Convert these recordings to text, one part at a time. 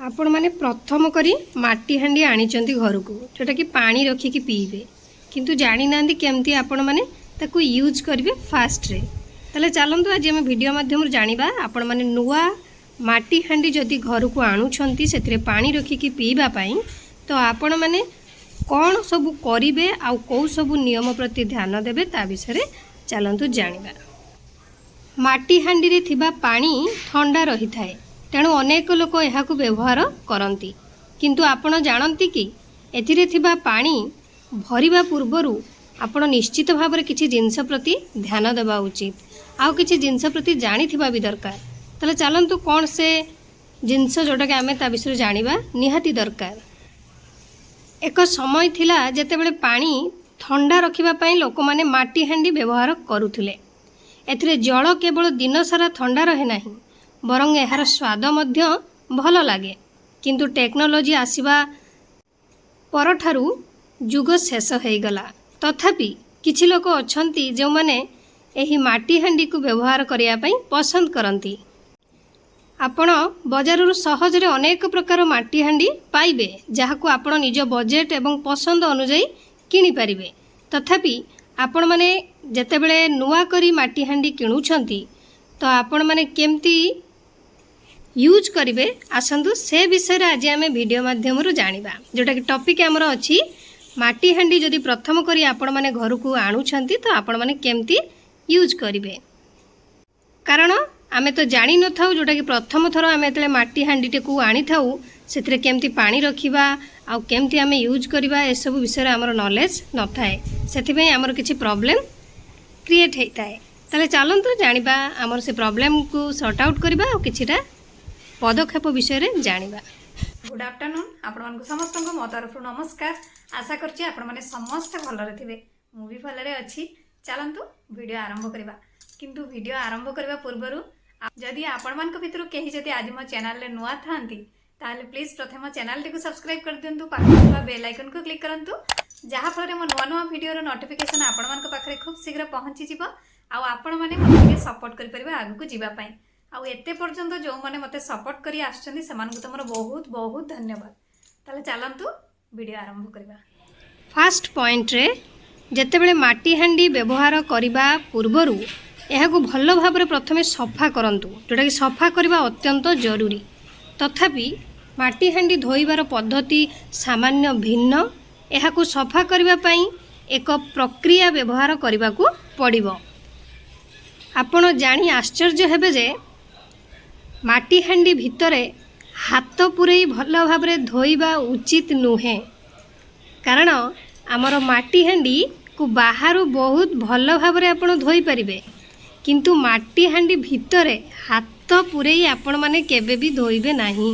आपण मैंने प्रथम करी माटी हांडी आनिचंती घर को जोटा कि पानी रखिकी पीबे किंतु जानी नांदी केमती आपण मैंने ताको यूज करिवे फास्ट रे। ताले चलंतु आज हम वीडियो माध्यम जानिबा आपण मैंने नुआ माटी हांडी जदि घर को आणुछंती सेथिरे पानी रखिकी पीबा पई तो आपण मैंने कौन सब करिवे आ को सब नियम प्रति ध्यान देबे ता विषय चलंतु जानिबा। माटी हांडी रे थिबा पानी ठंडा रही थाए तेणु अनेक लोक यहाँ व्यवहार करती किंतु आपण जानती कि एथिरे थिबा पानी भरिबा पूर्वरु आपण निश्चित भाव में किसी जिनस प्रति ध्यान देवा उचित आउ किसी जिनस प्रति जानी थिबा भी दरकार। ताले चलंतु कौन से जिनस जोटा कि आमे ता विषय जानिबा निहाती दरकार। एक समय थिला जेतेबेले पानी ठंडा रखिबा पई लोक माने माटी हांडी व्यवहार करुथिले। एथिरे जल केवल दिन सारा ठंडा रहे नाही बरং यार स्वाद मध्य भल लगे किंतु टेक्नोलोजी आसिबा परठारु जुग शेष हो गला तथापि किछि लोक अछंती जो माने एही माटी हांडी को व्यवहार करिया पई पसंद करंती। आपण बाजाररु सहजरे अनेक प्रकार माटी हांडी पाइबे जहाको आपण निज बजेट एवं पसंद अनुसार किनि परिबे तथापि आपण माने जेतेबेले नुआ करी माटी हांडी किणुछंती तो आपण माने केमती यूज करिवे आसंतु से विषय आज आम वीडियो माध्यम जानिबा जोटा कि टॉपिक आमर अछि माटी हांडी जदि प्रथम करी आपण माने घर को आणुछंती तो आपण माने केमती यूज करिवे। कारण आमे तो जानि न थाउ जोटा कि प्रथम थरो आमे एतले माटी हांडी टे को आनी थाउ सेथिरे केमती पानी रखिबा आ केमती आमे यूज करिबा ए सब विषय आमर नॉलेज न थाए सेथि पई आमर किछि प्रॉब्लम क्रिएट हेताए। ताले चलंतु जानिबा आमर से प्रॉब्लम को सॉर्ट आउट करिबा आ किछिटा पदक्षेप विषय रे जानिबा। गुड आफ्टरनून आपण मानक समस्त को मो तरफ नमस्कार। आशा करछि आपण माने समस्त भलरे थिबे मु भी भलरे अछि। चलंतु वीडियो आरंभ करिबा किंतु वीडियो आरंभ करिबा पूर्वरु जदि आपण मानक भितरु केही जदि आज मो चैनल रे नुआ थांती ताले प्लीज प्रथम चैनल टी को सब्सक्राइब कर दियंतु पाखा बेल आइकन को क्लिक करंतु जहा फल मो नुआ नुआ वीडियो रो नोटिफिकेशन आपण मानक पाखरे खूब शीघ्र पहुंची जिवो आ आपण माने मते सपोर्ट करि परिबा आगु को जिबा पई आउ एते पर्यंत जो माने मते सपोर्ट करी आछछन्ती समान को तमरो बहुत बहुत धन्यवाद। ताले चलंतु वीडियो आरंभ करिबा। फर्स्ट पॉइंट रे जेतेबेले माटी हांडी व्यवहार करिबा पूर्वरु एहाकु भल भाबरे प्रथमे सफा करंतु जोटा कि सफा करिबा अत्यंत जरूरी। तथापि माटी हांडी धोइबार पद्धति सामान्य भिन्न एहाकु सफा करिबा पई एक प्रक्रिया व्यवहार करिबाकु पड़िबो। आपण जानी आश्चर्य हेबे जे माटी हांडी भितरे हाथ पुरई भल भाबरे धोइबा उचित नुहे कारण आमर माटी हांडी को बाहरु बहुत भल भाबरे आपण धोई परिबे किंतु माटी हांडी भितरे हाथ पुरई आपण माने केबे भी धोइबे नाही।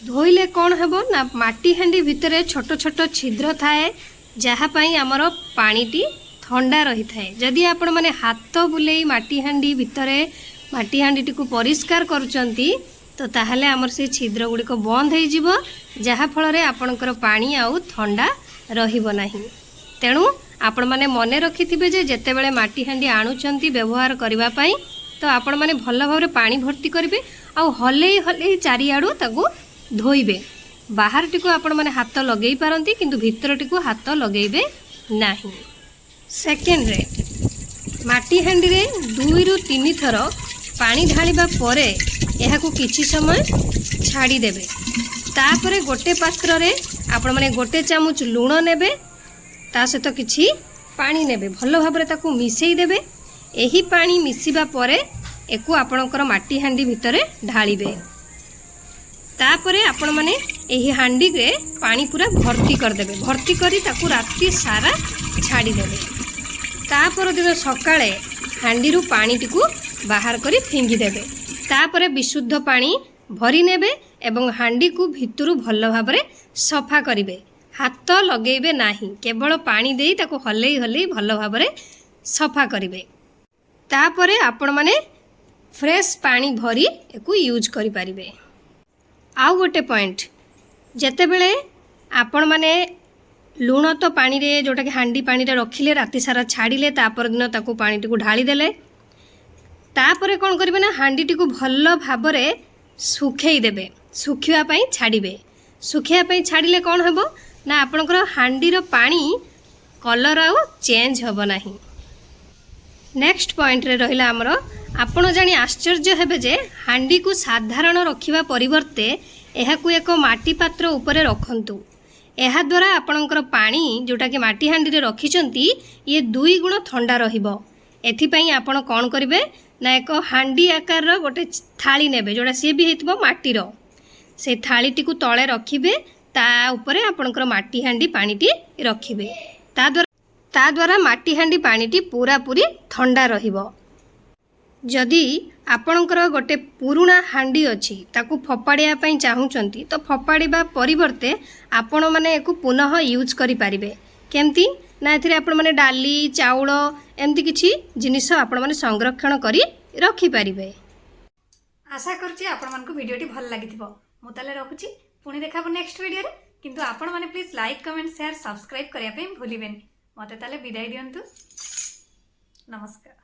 धोइले कौन हेबो ना माटी हांडी भितरे छोट छोट छिद्र थाए जहा पई आमर पानीटी ठंडा रही थाए। जदि आपण माने हाथ बुलेई माटी हांडी भितरे माटी हांडी को परिष्कार करुचंती तो ताहले आमर से छिद्र गुडी को बंद हो जिवो जहा फल रे आपणकर पानी आउ ठंडा रहिबो नाही। तेणु आपण माने मने रखिथिबे जे जेतेबेले माटी हांडी आणुचंती व्यवहार करिबा पई तो आपण माने भल भाबरे पानी भर्ती करिवे आ हलेई हलेई चारिआडू ताकू धोइबे। बाहर टिको आपण माने हाथ लगेई पारंती किंतु भीतर टिको हाथ लगेइबे नाही। सेकेंड रे माटी हांडी रे 2 रु 3 थर पानी ढालिबा परे एहाकू किछि समय छाड़ी देबे। तापरे गोटे पात्र रे आपण माने गोटे चामच लूण नेबे ता सहित किछि पानी नेबे भल भाबरे ताकू मिसेई देबे। एही पानी मिसिबा परे एकू आपणकर माटी हांडी भितरे ढालिबे। तापरे आपण माने एही हांडी रे पानी पूरा भर्ती कर देबे। भर्ती करी ताकू राती सारा छाड़ी देबे। तापर दिन सकाळे हांडी रु पानी टिकू बाहर करी फिंगी देबे। तापरे विशुद्ध पानी भरी नेबे एवं हांडी को भितरु भल भाबरे सफा करिवे। हाथ लगेइबे नाही केवल पानी देई ताको हलेई हलेई भल भाबरे सफा करिवे। तापरे आपण माने फ्रेश पानी भरी एकू यूज करि परिबे। आउ गोटे पॉइंट जेतेबेले आपण माने लूण तो पानी रे जोटा कि हांडी पानी रे रखिले राति सारा छाड़िले तापर दिन ताकू पानी टिकू ढाली देले तापरे कौन करिवे ना हांडी टिकू भल भाबरे सुखेई देबे। ଶୁଖିବା ପାଇଁ ଛାଡ଼ିବେ। ଶୁଖିବା ପାଇଁ ଛାଡ଼ିଲେ କ'ଣ ହେବ ନା ଆପଣଙ୍କର ହାଣ୍ଡିର ପାଣି କଲର୍ ଆଉ ଚେଞ୍ଜ ହେବ ନାହିଁ। ନେକ୍ସଟ ପଏଣ୍ଟରେ ରହିଲା ଆମର, ଆପଣ ଜାଣି ଆଶ୍ଚର୍ଯ୍ୟ ହେବେ ଯେ ହାଣ୍ଡିକୁ ସାଧାରଣ ରଖିବା ପରିବର୍ତ୍ତେ ଏହାକୁ ଏକ ମାଟି ପାତ୍ର ଉପରେ ରଖନ୍ତୁ। ଏହାଦ୍ୱାରା ଆପଣଙ୍କର ପାଣି ଯେଉଁଟାକି ମାଟି ହାଣ୍ଡିରେ ରଖିଛନ୍ତି ଇଏ 2 ଗୁଣ ଥଣ୍ଡା ରହିବ। ଏଥିପାଇଁ ଆପଣ କ'ଣ କରିବେ ନା ଏକ ହାଣ୍ଡି ଆକାରର ଗୋଟେ ଥାଳି ନେବେ, ଯେଉଁଟା ସିଏ ବି ହେଇଥିବ ମାଟିର। ସେ ଥାଳିଟିକୁ ତଳେ ରଖିବେ, ତା ଉପରେ ଆପଣଙ୍କର ମାଟି ହାଣ୍ଡି ପାଣିଟି ରଖିବେ। ତା ଦ୍ୱାରା ମାଟି ହାଣ୍ଡି ପାଣିଟି ପୁରାପୁରି ଥଣ୍ଡା ରହିବ। ଯଦି ଆପଣଙ୍କର ଗୋଟେ ପୁରୁଣା ହାଣ୍ଡି ଅଛି, ତାକୁ ଫୋପାଡ଼ିବା ପାଇଁ ଚାହୁଁଛନ୍ତି, ତ ଫୋପାଡ଼ିବା ପରିବର୍ତ୍ତେ ଆପଣମାନେ ଏକୁ ପୁନଃ ୟୁଜ୍ କରିପାରିବେ। କେମିତି ନା ଏଥିରେ ଆପଣମାନେ ଡାଲି, ଚାଉଳ ଏମିତି କିଛି ଜିନିଷ ଆପଣମାନେ ସଂରକ୍ଷଣ କରି ରଖିପାରିବେ। आशा करुच्ची आपको भिडियोटी भल लगी। ମୁଁ ତାହେଲେ ରଖୁଛି, ପୁଣି ଦେଖାବ ନେକ୍ସଟ ଭିଡ଼ିଓରେ। କିନ୍ତୁ ଆପଣମାନେ please like, comment, share, subscribe କରିବା ପାଇଁ ଭୁଲିବେନି। ମୋତେ ତାହେଲେ ବିଦାୟ ଦିଅନ୍ତୁ। ନମସ୍କାର।